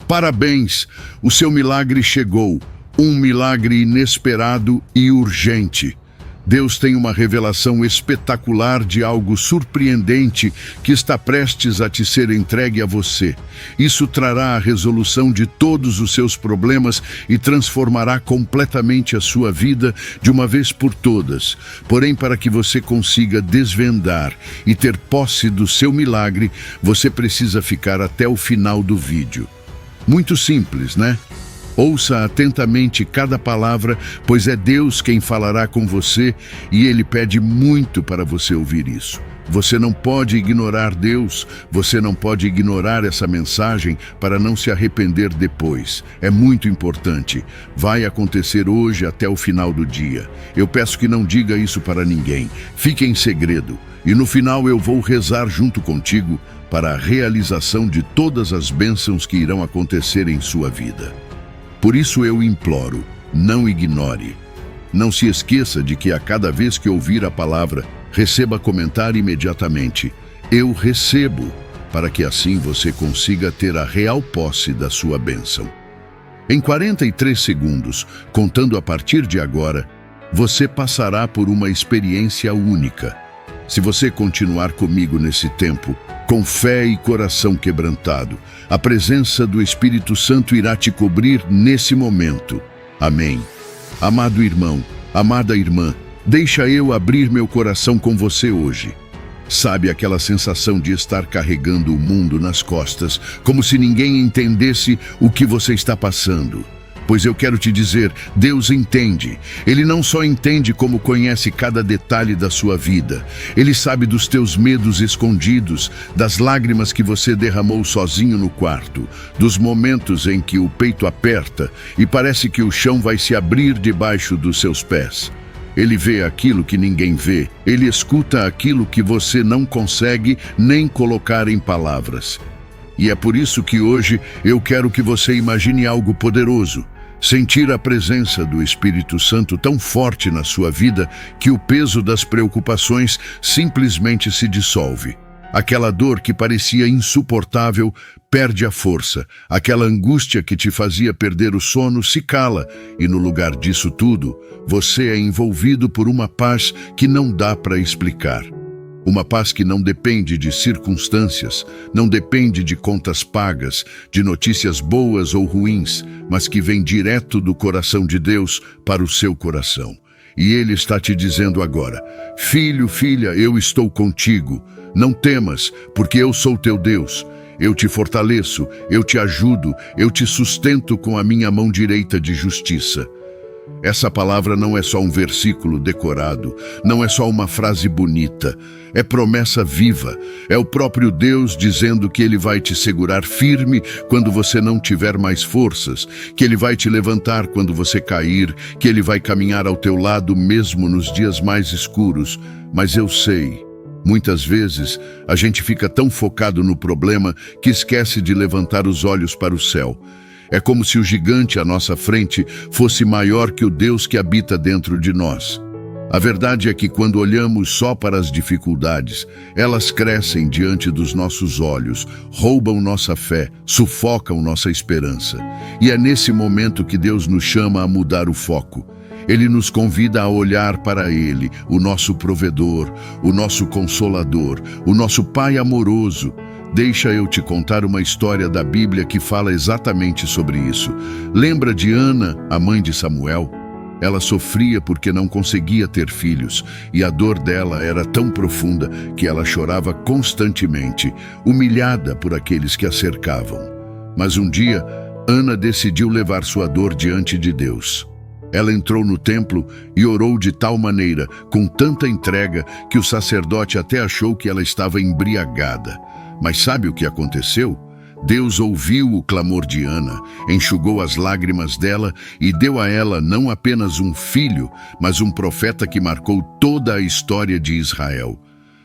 Parabéns! O seu milagre chegou. Um milagre inesperado e urgente. Deus tem uma revelação espetacular de algo surpreendente que está prestes a te ser entregue a você. Isso trará a resolução de todos os seus problemas e transformará completamente a sua vida de uma vez por todas. Porém, para que você consiga desvendar e ter posse do seu milagre, você precisa ficar até o final do vídeo. Muito simples, né? Ouça atentamente cada palavra, pois é Deus quem falará com você e Ele pede muito para você ouvir isso. Você não pode ignorar Deus, você não pode ignorar essa mensagem para não se arrepender depois. É muito importante. Vai acontecer hoje até o final do dia. Eu peço que não diga isso para ninguém. Fique em segredo. E no final eu vou rezar junto contigo para a realização de todas as bênçãos que irão acontecer em sua vida. Por isso eu imploro, não ignore. Não se esqueça de que a cada vez que ouvir a palavra, receba comentar imediatamente. Eu recebo, para que assim você consiga ter a real posse da sua bênção. Em 43 segundos, contando a partir de agora, você passará por uma experiência única. Se você continuar comigo nesse tempo, com fé e coração quebrantado, a presença do Espírito Santo irá te cobrir nesse momento. Amém. Amado irmão, amada irmã, deixa eu abrir meu coração com você hoje. Sabe aquela sensação de estar carregando o mundo nas costas, como se ninguém entendesse o que você está passando? Pois eu quero te dizer, Deus entende. Ele não só entende como conhece cada detalhe da sua vida. Ele sabe dos teus medos escondidos, das lágrimas que você derramou sozinho no quarto, dos momentos em que o peito aperta e parece que o chão vai se abrir debaixo dos seus pés. Ele vê aquilo que ninguém vê. Ele escuta aquilo que você não consegue nem colocar em palavras. E é por isso que hoje eu quero que você imagine algo poderoso. Sentir a presença do Espírito Santo tão forte na sua vida que o peso das preocupações simplesmente se dissolve. Aquela dor que parecia insuportável perde a força. Aquela angústia que te fazia perder o sono se cala. E no lugar disso tudo, você é envolvido por uma paz que não dá para explicar. Uma paz que não depende de circunstâncias, não depende de contas pagas, de notícias boas ou ruins, mas que vem direto do coração de Deus para o seu coração. E Ele está te dizendo agora: filho, filha, eu estou contigo. Não temas, porque eu sou teu Deus. Eu te fortaleço, eu te ajudo, eu te sustento com a minha mão direita de justiça. Essa palavra não é só um versículo decorado, não é só uma frase bonita, é promessa viva, é o próprio Deus dizendo que Ele vai te segurar firme quando você não tiver mais forças, que Ele vai te levantar quando você cair, que Ele vai caminhar ao teu lado mesmo nos dias mais escuros. Mas eu sei, muitas vezes a gente fica tão focado no problema que esquece de levantar os olhos para o céu. É como se o gigante à nossa frente fosse maior que o Deus que habita dentro de nós. A verdade é que quando olhamos só para as dificuldades, elas crescem diante dos nossos olhos, roubam nossa fé, sufocam nossa esperança. E é nesse momento que Deus nos chama a mudar o foco. Ele nos convida a olhar para Ele, o nosso provedor, o nosso consolador, o nosso Pai amoroso. Deixa eu te contar uma história da Bíblia que fala exatamente sobre isso. Lembra de Ana, a mãe de Samuel? Ela sofria porque não conseguia ter filhos, e a dor dela era tão profunda que ela chorava constantemente, humilhada por aqueles que a cercavam. Mas um dia, Ana decidiu levar sua dor diante de Deus. Ela entrou no templo e orou de tal maneira, com tanta entrega, que o sacerdote até achou que ela estava embriagada. Mas sabe o que aconteceu? Deus ouviu o clamor de Ana, enxugou as lágrimas dela e deu a ela não apenas um filho, mas um profeta que marcou toda a história de Israel.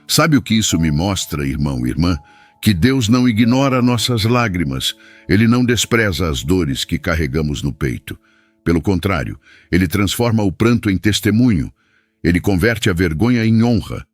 Sabe o que isso me mostra, irmão e irmã? Que Deus não ignora nossas lágrimas. Ele não despreza as dores que carregamos no peito. Pelo contrário, Ele transforma o pranto em testemunho. Ele converte a vergonha em honra.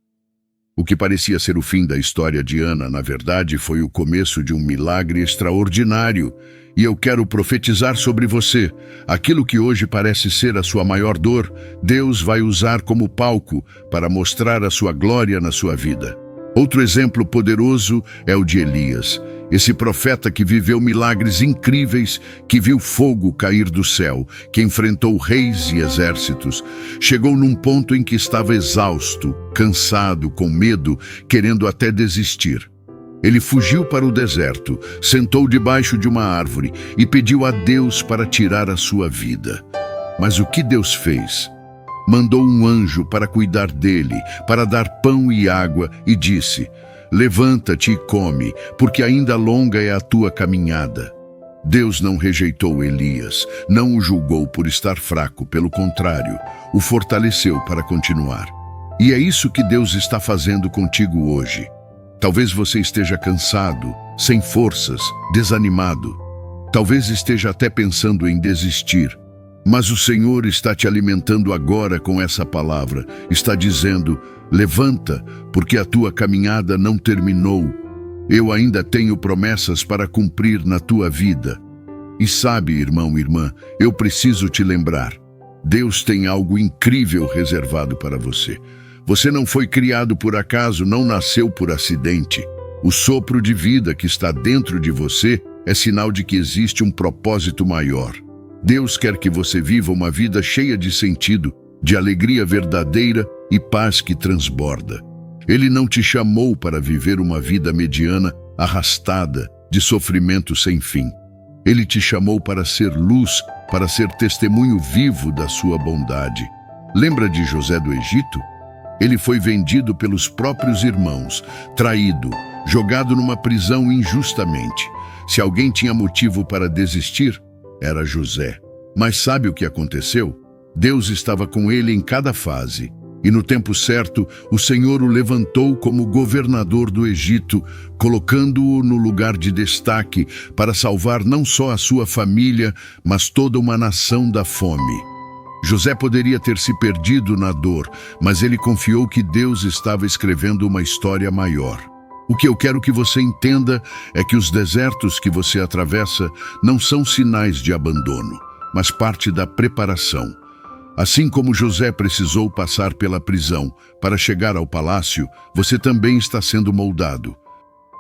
O que parecia ser o fim da história de Ana, na verdade, foi o começo de um milagre extraordinário. E eu quero profetizar sobre você. Aquilo que hoje parece ser a sua maior dor, Deus vai usar como palco para mostrar a sua glória na sua vida. Outro exemplo poderoso é o de Elias, esse profeta que viveu milagres incríveis, que viu fogo cair do céu, que enfrentou reis e exércitos. Chegou num ponto em que estava exausto, cansado, com medo, querendo até desistir. Ele fugiu para o deserto, sentou debaixo de uma árvore e pediu a Deus para tirar a sua vida. Mas o que Deus fez? Mandou um anjo para cuidar dele, para dar pão e água, e disse: levanta-te e come, porque ainda longa é a tua caminhada. Deus não rejeitou Elias, não o julgou por estar fraco, pelo contrário, o fortaleceu para continuar. E é isso que Deus está fazendo contigo hoje. Talvez você esteja cansado, sem forças, desanimado. Talvez esteja até pensando em desistir. Mas o Senhor está te alimentando agora com essa palavra. Está dizendo: levanta, porque a tua caminhada não terminou. Eu ainda tenho promessas para cumprir na tua vida. E sabe, irmão e irmã, eu preciso te lembrar. Deus tem algo incrível reservado para você. Você não foi criado por acaso, não nasceu por acidente. O sopro de vida que está dentro de você é sinal de que existe um propósito maior. Deus quer que você viva uma vida cheia de sentido, de alegria verdadeira e paz que transborda. Ele não te chamou para viver uma vida mediana, arrastada, de sofrimento sem fim. Ele te chamou para ser luz, para ser testemunho vivo da sua bondade. Lembra de José do Egito? Ele foi vendido pelos próprios irmãos, traído, jogado numa prisão injustamente. Se alguém tinha motivo para desistir, era José. Mas sabe o que aconteceu? Deus estava com ele em cada fase. E no tempo certo, o Senhor o levantou como governador do Egito, colocando-o no lugar de destaque para salvar não só a sua família, mas toda uma nação da fome. José poderia ter se perdido na dor, mas ele confiou que Deus estava escrevendo uma história maior. O que eu quero que você entenda é que os desertos que você atravessa não são sinais de abandono, mas parte da preparação. Assim como José precisou passar pela prisão para chegar ao palácio, você também está sendo moldado.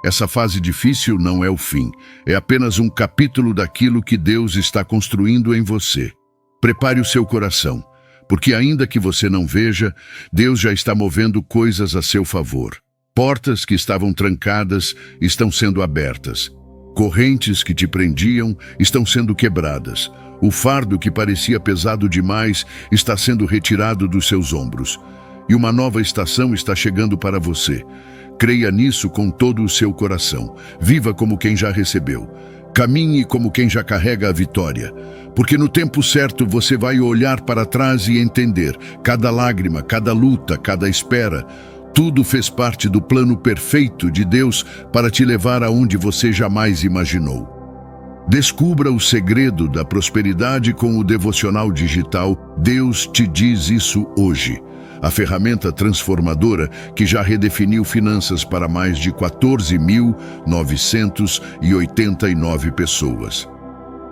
Essa fase difícil não é o fim, é apenas um capítulo daquilo que Deus está construindo em você. Prepare o seu coração, porque ainda que você não veja, Deus já está movendo coisas a seu favor. Portas que estavam trancadas estão sendo abertas. Correntes que te prendiam estão sendo quebradas. O fardo que parecia pesado demais está sendo retirado dos seus ombros. E uma nova estação está chegando para você. Creia nisso com todo o seu coração. Viva como quem já recebeu. Caminhe como quem já carrega a vitória. Porque no tempo certo você vai olhar para trás e entender cada lágrima, cada luta, cada espera. Tudo fez parte do plano perfeito de Deus para te levar aonde você jamais imaginou. Descubra o segredo da prosperidade com o devocional digital Deus Te Diz Isso Hoje, a ferramenta transformadora que já redefiniu finanças para mais de 14.989 pessoas.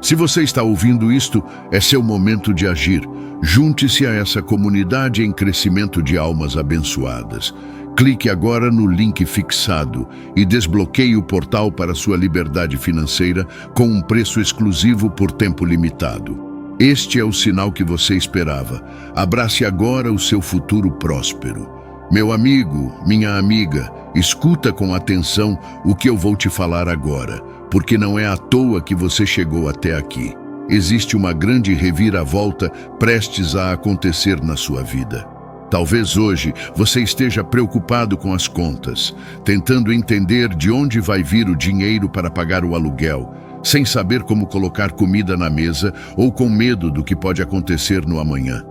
Se você está ouvindo isto, é seu momento de agir. Junte-se a essa comunidade em crescimento de almas abençoadas. Clique agora no link fixado e desbloqueie o portal para sua liberdade financeira com um preço exclusivo por tempo limitado. Este é o sinal que você esperava. Abrace agora o seu futuro próspero. Meu amigo, minha amiga, escuta com atenção o que eu vou te falar agora, porque não é à toa que você chegou até aqui. Existe uma grande reviravolta prestes a acontecer na sua vida. Talvez hoje você esteja preocupado com as contas, tentando entender de onde vai vir o dinheiro para pagar o aluguel, sem saber como colocar comida na mesa ou com medo do que pode acontecer no amanhã.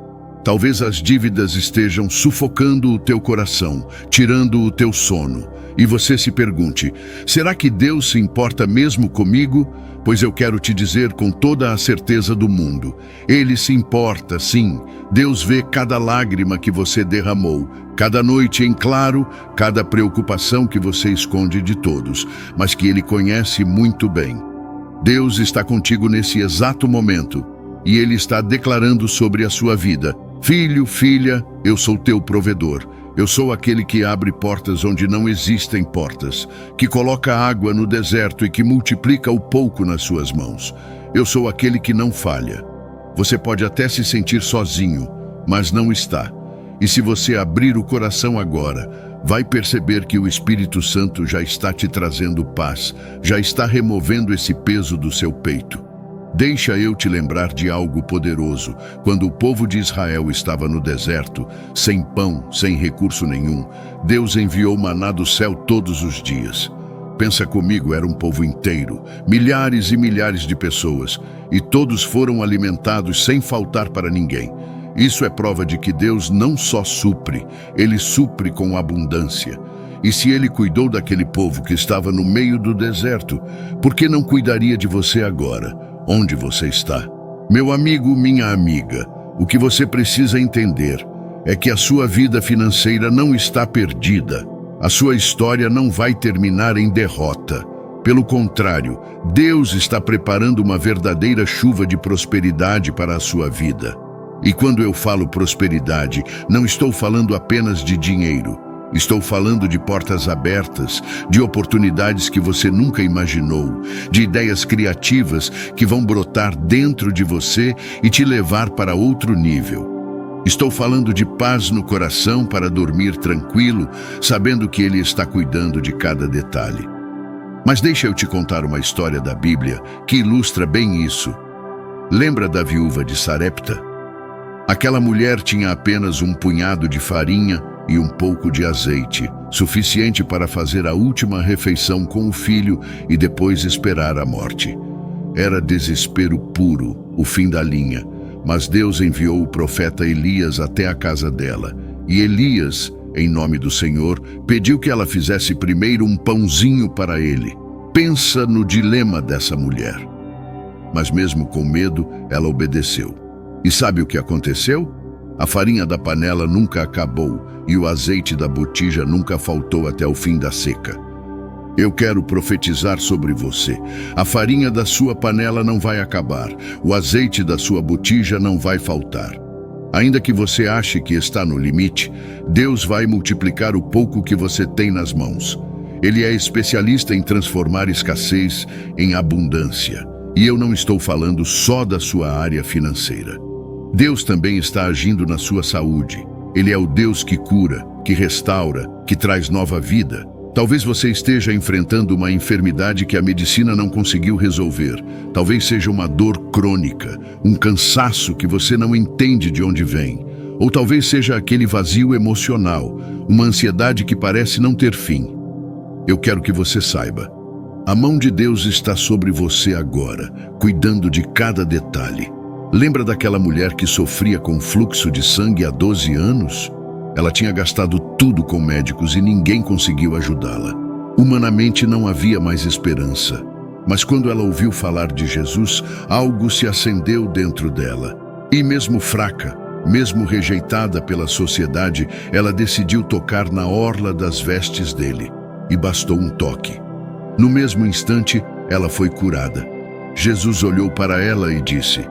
Talvez as dívidas estejam sufocando o teu coração, tirando o teu sono. E você se pergunte, será que Deus se importa mesmo comigo? Pois eu quero te dizer com toda a certeza do mundo, Ele se importa, sim. Deus vê cada lágrima que você derramou, cada noite em claro, cada preocupação que você esconde de todos, mas que Ele conhece muito bem. Deus está contigo nesse exato momento, e Ele está declarando sobre a sua vida: filho, filha, eu sou teu provedor. Eu sou aquele que abre portas onde não existem portas, que coloca água no deserto e que multiplica o pouco nas suas mãos. Eu sou aquele que não falha. Você pode até se sentir sozinho, mas não está. E se você abrir o coração agora, vai perceber que o Espírito Santo já está te trazendo paz, já está removendo esse peso do seu peito. Deixa eu te lembrar de algo poderoso. Quando o povo de Israel estava no deserto, sem pão, sem recurso nenhum, Deus enviou maná do céu todos os dias. Pensa comigo, era um povo inteiro, milhares e milhares de pessoas, e todos foram alimentados sem faltar para ninguém. Isso é prova de que Deus não só supre, Ele supre com abundância. E se Ele cuidou daquele povo que estava no meio do deserto, por que não cuidaria de você agora? Onde você está? Meu amigo, minha amiga, o que você precisa entender é que a sua vida financeira não está perdida. A sua história não vai terminar em derrota. Pelo contrário, Deus está preparando uma verdadeira chuva de prosperidade para a sua vida. E quando eu falo prosperidade, não estou falando apenas de dinheiro. Estou falando de portas abertas, de oportunidades que você nunca imaginou, de ideias criativas que vão brotar dentro de você e te levar para outro nível. Estou falando de paz no coração para dormir tranquilo, sabendo que Ele está cuidando de cada detalhe. Mas deixa eu te contar uma história da Bíblia que ilustra bem isso. Lembra da viúva de Sarepta? Aquela mulher tinha apenas um punhado de farinha e um pouco de azeite, suficiente para fazer a última refeição com o filho e depois esperar a morte. Era desespero puro, o fim da linha, mas Deus enviou o profeta Elias até a casa dela. E Elias, em nome do Senhor, pediu que ela fizesse primeiro um pãozinho para ele. Pensa no dilema dessa mulher. Mas mesmo com medo, ela obedeceu. E sabe o que aconteceu? A farinha da panela nunca acabou e o azeite da botija nunca faltou até o fim da seca. Eu quero profetizar sobre você. A farinha da sua panela não vai acabar, o azeite da sua botija não vai faltar. Ainda que você ache que está no limite, Deus vai multiplicar o pouco que você tem nas mãos. Ele é especialista em transformar escassez em abundância. E eu não estou falando só da sua área financeira. Deus também está agindo na sua saúde. Ele é o Deus que cura, que restaura, que traz nova vida. Talvez você esteja enfrentando uma enfermidade que a medicina não conseguiu resolver. Talvez seja uma dor crônica, um cansaço que você não entende de onde vem. Ou talvez seja aquele vazio emocional, uma ansiedade que parece não ter fim. Eu quero que você saiba. A mão de Deus está sobre você agora, cuidando de cada detalhe. Lembra daquela mulher que sofria com fluxo de sangue há 12 anos? Ela tinha gastado tudo com médicos e ninguém conseguiu ajudá-la. Humanamente não havia mais esperança. Mas quando ela ouviu falar de Jesus, algo se acendeu dentro dela. E mesmo fraca, mesmo rejeitada pela sociedade, ela decidiu tocar na orla das vestes dele. E bastou um toque. No mesmo instante, ela foi curada. Jesus olhou para ela e disse: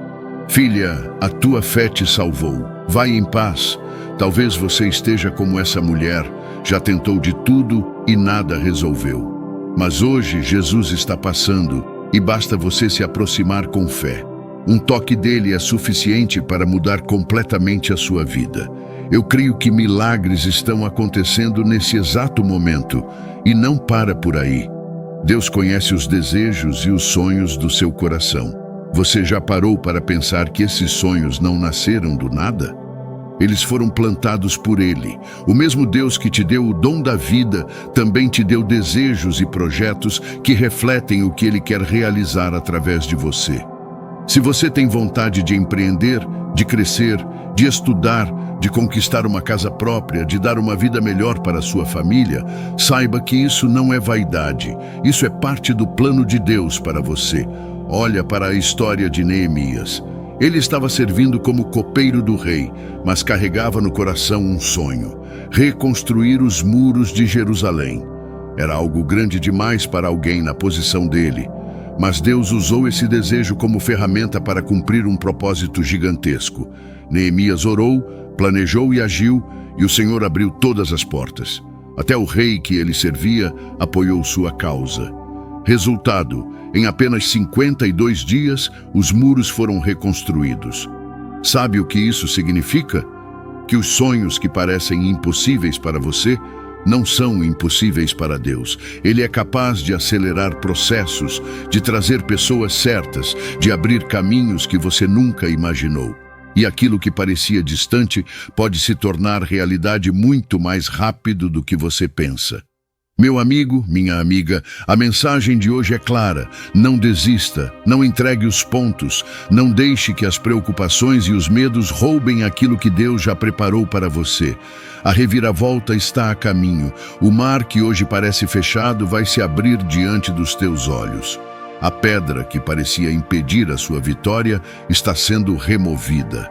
Filha, a tua fé te salvou. Vai em paz. Talvez você esteja como essa mulher, já tentou de tudo e nada resolveu. Mas hoje Jesus está passando e basta você se aproximar com fé. Um toque dele é suficiente para mudar completamente a sua vida. Eu creio que milagres estão acontecendo nesse exato momento e não para por aí. Deus conhece os desejos e os sonhos do seu coração. Você já parou para pensar que esses sonhos não nasceram do nada? Eles foram plantados por Ele. O mesmo Deus que te deu o dom da vida também te deu desejos e projetos que refletem o que Ele quer realizar através de você. Se você tem vontade de empreender, de crescer, de estudar, de conquistar uma casa própria, de dar uma vida melhor para a sua família, saiba que isso não é vaidade. Isso é parte do plano de Deus para você. Olha para a história de Neemias. Ele estava servindo como copeiro do rei, mas carregava no coração um sonho: reconstruir os muros de Jerusalém. Era algo grande demais para alguém na posição dele. Mas Deus usou esse desejo como ferramenta para cumprir um propósito gigantesco. Neemias orou, planejou e agiu, e o Senhor abriu todas as portas. Até o rei que ele servia apoiou sua causa. Resultado: em apenas 52 dias, os muros foram reconstruídos. Sabe o que isso significa? Que os sonhos que parecem impossíveis para você não são impossíveis para Deus. Ele é capaz de acelerar processos, de trazer pessoas certas, de abrir caminhos que você nunca imaginou. E aquilo que parecia distante pode se tornar realidade muito mais rápido do que você pensa. Meu amigo, minha amiga, a mensagem de hoje é clara. Não desista, não entregue os pontos, não deixe que as preocupações e os medos roubem aquilo que Deus já preparou para você. A reviravolta está a caminho. O mar que hoje parece fechado vai se abrir diante dos teus olhos. A pedra que parecia impedir a sua vitória está sendo removida.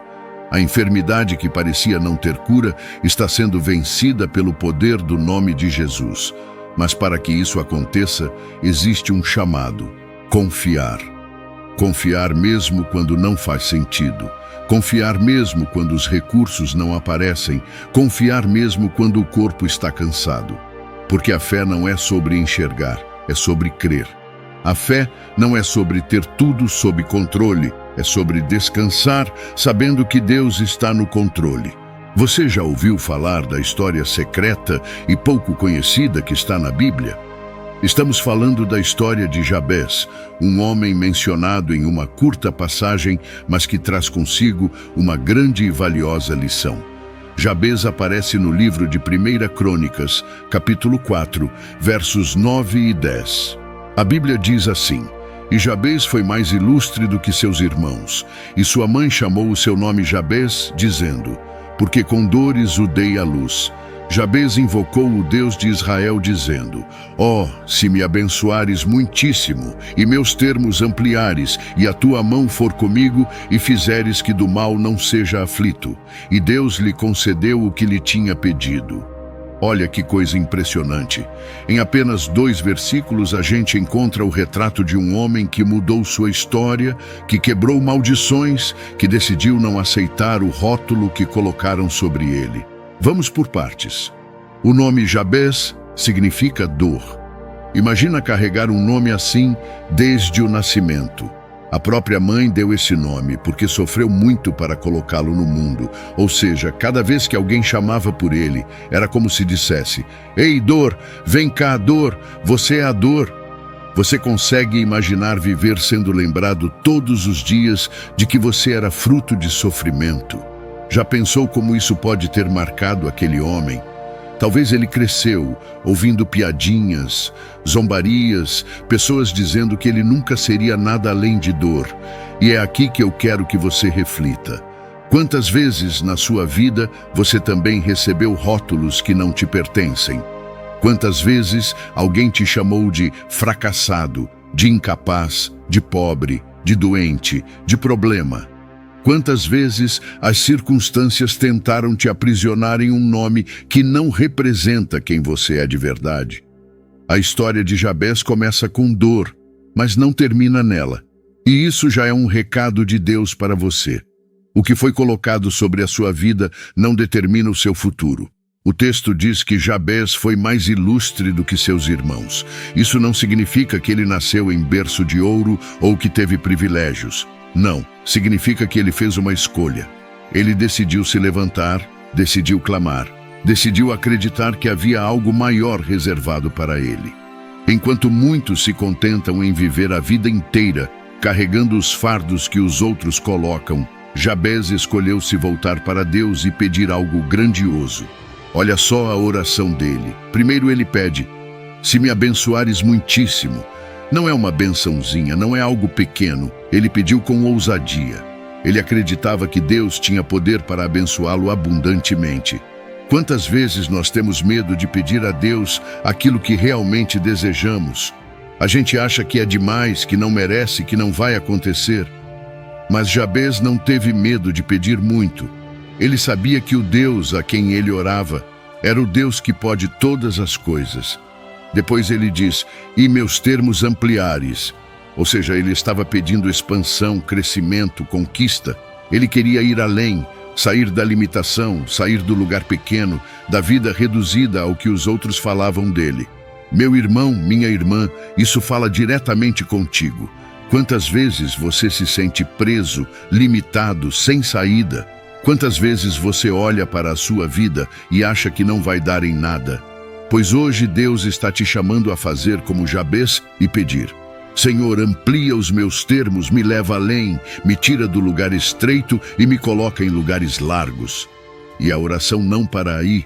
A enfermidade que parecia não ter cura está sendo vencida pelo poder do nome de Jesus. Mas para que isso aconteça, existe um chamado: confiar. Confiar mesmo quando não faz sentido. Confiar mesmo quando os recursos não aparecem. Confiar mesmo quando o corpo está cansado. Porque a fé não é sobre enxergar, é sobre crer. A fé não é sobre ter tudo sob controle, é sobre descansar sabendo que Deus está no controle. Você já ouviu falar da história secreta e pouco conhecida que está na Bíblia? Estamos falando da história de Jabés, um homem mencionado em uma curta passagem, mas que traz consigo uma grande e valiosa lição. Jabés aparece no livro de 1 Crônicas, capítulo 4, versos 9 e 10. A Bíblia diz assim: E Jabés foi mais ilustre do que seus irmãos, e sua mãe chamou o seu nome Jabés, dizendo: Porque com dores o dei à luz. Jabés invocou o Deus de Israel, dizendo: Ó, se me abençoares muitíssimo, e meus termos ampliares, e a tua mão for comigo, e fizeres que do mal não seja aflito. E Deus lhe concedeu o que lhe tinha pedido. Olha que coisa impressionante. Em apenas 2 versículos a gente encontra o retrato de um homem que mudou sua história, que quebrou maldições, que decidiu não aceitar o rótulo que colocaram sobre ele. Vamos por partes. O nome Jabés significa dor. Imagina carregar um nome assim desde o nascimento. A própria mãe deu esse nome porque sofreu muito para colocá-lo no mundo. Ou seja, cada vez que alguém chamava por ele, era como se dissesse: Ei, dor, vem cá, dor, você é a dor. Você consegue imaginar viver sendo lembrado todos os dias de que você era fruto de sofrimento? Já pensou como isso pode ter marcado aquele homem? Talvez ele cresceu ouvindo piadinhas, zombarias, pessoas dizendo que ele nunca seria nada além de dor. E é aqui que eu quero que você reflita. Quantas vezes na sua vida você também recebeu rótulos que não te pertencem? Quantas vezes alguém te chamou de fracassado, de incapaz, de pobre, de doente, de problema? Quantas vezes as circunstâncias tentaram te aprisionar em um nome que não representa quem você é de verdade? A história de Jabés começa com dor, mas não termina nela. E isso já é um recado de Deus para você. O que foi colocado sobre a sua vida não determina o seu futuro. O texto diz que Jabés foi mais ilustre do que seus irmãos. Isso não significa que ele nasceu em berço de ouro ou que teve privilégios. Não, significa que ele fez uma escolha. Ele decidiu se levantar, decidiu clamar, decidiu acreditar que havia algo maior reservado para ele. Enquanto muitos se contentam em viver a vida inteira carregando os fardos que os outros colocam, Jabés escolheu se voltar para Deus e pedir algo grandioso. Olha só a oração dele. Primeiro ele pede: se me abençoares muitíssimo. Não é uma bençãozinha, não é algo pequeno. Ele pediu com ousadia. Ele acreditava que Deus tinha poder para abençoá-lo abundantemente. Quantas vezes nós temos medo de pedir a Deus aquilo que realmente desejamos? A gente acha que é demais, que não merece, que não vai acontecer. Mas Jabez não teve medo de pedir muito. Ele sabia que o Deus a quem ele orava era o Deus que pode todas as coisas. Depois ele diz, e meus termos ampliares. Ou seja, ele estava pedindo expansão, crescimento, conquista. Ele queria ir além, sair da limitação, sair do lugar pequeno, da vida reduzida ao que os outros falavam dele. Meu irmão, minha irmã, isso fala diretamente contigo. Quantas vezes você se sente preso, limitado, sem saída? Quantas vezes você olha para a sua vida e acha que não vai dar em nada? Pois hoje Deus está te chamando a fazer como Jabez e pedir. Senhor, amplia os meus termos, me leva além, me tira do lugar estreito e me coloca em lugares largos. E a oração não para aí.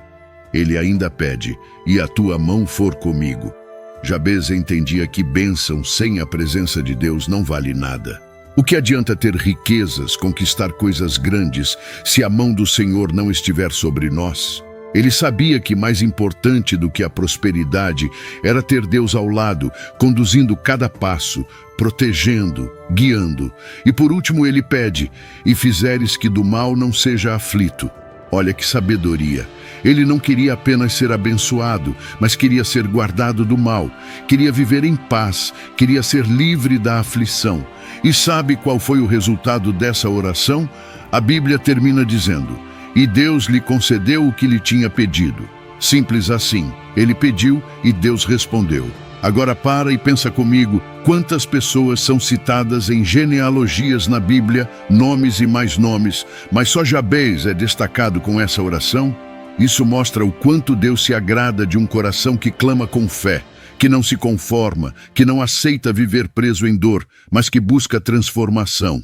Ele ainda pede, e a tua mão for comigo. Jabez entendia que bênção sem a presença de Deus não vale nada. O que adianta ter riquezas, conquistar coisas grandes, se a mão do Senhor não estiver sobre nós? Ele sabia que mais importante do que a prosperidade era ter Deus ao lado, conduzindo cada passo, protegendo, guiando. E por último ele pede, e fizeres que do mal não seja aflito. Olha que sabedoria. Ele não queria apenas ser abençoado, mas queria ser guardado do mal. Queria viver em paz, queria ser livre da aflição. E sabe qual foi o resultado dessa oração? A Bíblia termina dizendo, e Deus lhe concedeu o que lhe tinha pedido. Simples assim, ele pediu e Deus respondeu. Agora para e pensa comigo, quantas pessoas são citadas em genealogias na Bíblia, nomes e mais nomes, mas só Jabez é destacado com essa oração? Isso mostra o quanto Deus se agrada de um coração que clama com fé, que não se conforma, que não aceita viver preso em dor, mas que busca transformação.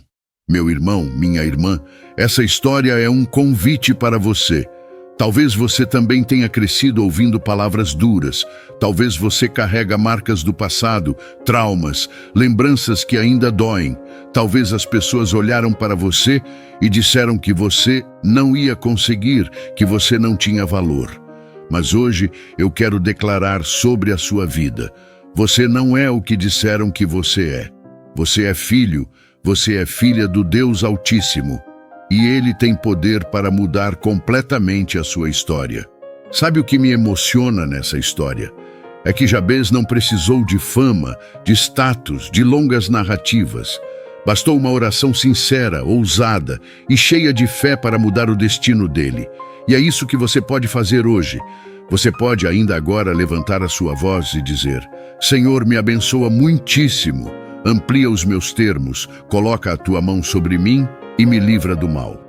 Meu irmão, minha irmã, essa história é um convite para você. Talvez você também tenha crescido ouvindo palavras duras. Talvez você carrega marcas do passado, traumas, lembranças que ainda doem. Talvez as pessoas olharam para você e disseram que você não ia conseguir, que você não tinha valor. Mas hoje eu quero declarar sobre a sua vida. Você não é o que disseram que você é. Você é filho, você é filha do Deus Altíssimo. E Ele tem poder para mudar completamente a sua história. Sabe o que me emociona nessa história? É que Jabez não precisou de fama, de status, de longas narrativas. Bastou uma oração sincera, ousada e cheia de fé para mudar o destino dele. E é isso que você pode fazer hoje. Você pode ainda agora levantar a sua voz e dizer, Senhor, me abençoa muitíssimo, amplia os meus termos, coloca a tua mão sobre mim e me livra do mal.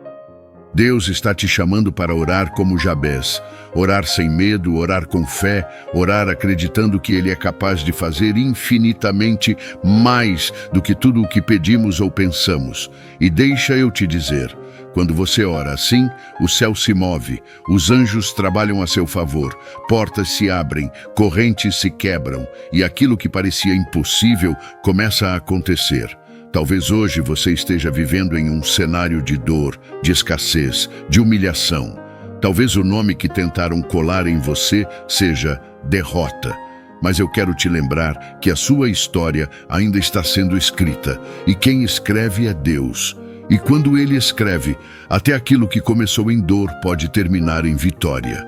Deus está te chamando para orar como Jabez, orar sem medo, orar com fé, orar acreditando que Ele é capaz de fazer infinitamente mais do que tudo o que pedimos ou pensamos. E deixa eu te dizer, quando você ora assim, o céu se move, os anjos trabalham a seu favor, portas se abrem, correntes se quebram, e aquilo que parecia impossível começa a acontecer. Talvez hoje você esteja vivendo em um cenário de dor, de escassez, de humilhação. Talvez o nome que tentaram colar em você seja derrota. Mas eu quero te lembrar que a sua história ainda está sendo escrita, e quem escreve é Deus. E quando Ele escreve, até aquilo que começou em dor pode terminar em vitória.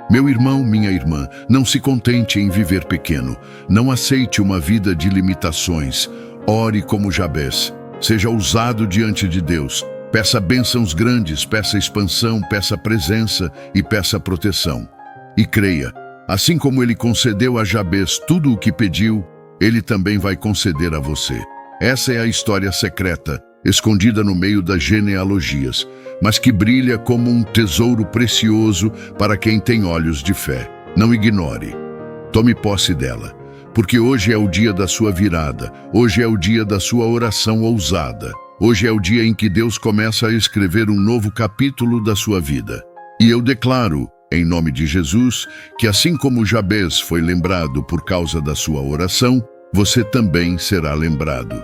Meu irmão, minha irmã, não se contente em viver pequeno. Não aceite uma vida de limitações. Ore como Jabez, seja ousado diante de Deus, peça bênçãos grandes, peça expansão, peça presença e peça proteção. E creia, assim como Ele concedeu a Jabez tudo o que pediu, Ele também vai conceder a você. Essa é a história secreta, escondida no meio das genealogias, mas que brilha como um tesouro precioso para quem tem olhos de fé. Não ignore, tome posse dela. Porque hoje é o dia da sua virada, hoje é o dia da sua oração ousada. Hoje é o dia em que Deus começa a escrever um novo capítulo da sua vida. E eu declaro, em nome de Jesus, que assim como Jabez foi lembrado por causa da sua oração, você também será lembrado.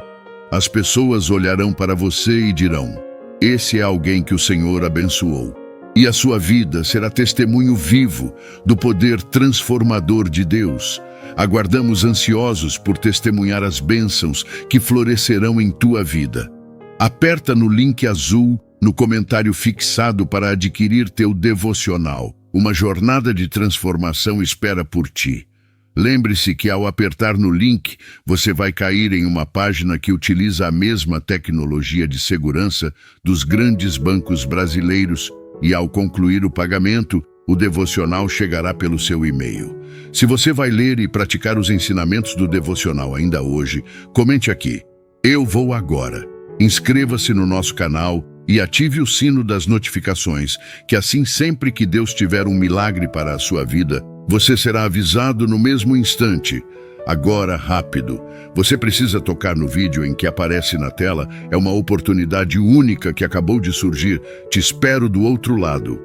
As pessoas olharão para você e dirão: esse é alguém que o Senhor abençoou. E a sua vida será testemunho vivo do poder transformador de Deus. Aguardamos ansiosos por testemunhar as bênçãos que florescerão em tua vida. Aperta no link azul no comentário fixado para adquirir teu devocional. Uma jornada de transformação espera por ti. Lembre-se que ao apertar no link, você vai cair em uma página que utiliza a mesma tecnologia de segurança dos grandes bancos brasileiros e ao concluir o pagamento, o devocional chegará pelo seu e-mail. Se você vai ler e praticar os ensinamentos do devocional ainda hoje, comente aqui: eu vou agora. Inscreva-se no nosso canal e ative o sino das notificações, que assim sempre que Deus tiver um milagre para a sua vida, você será avisado no mesmo instante. Agora, rápido, você precisa tocar no vídeo em que aparece na tela. É uma oportunidade única que acabou de surgir. Te espero do outro lado.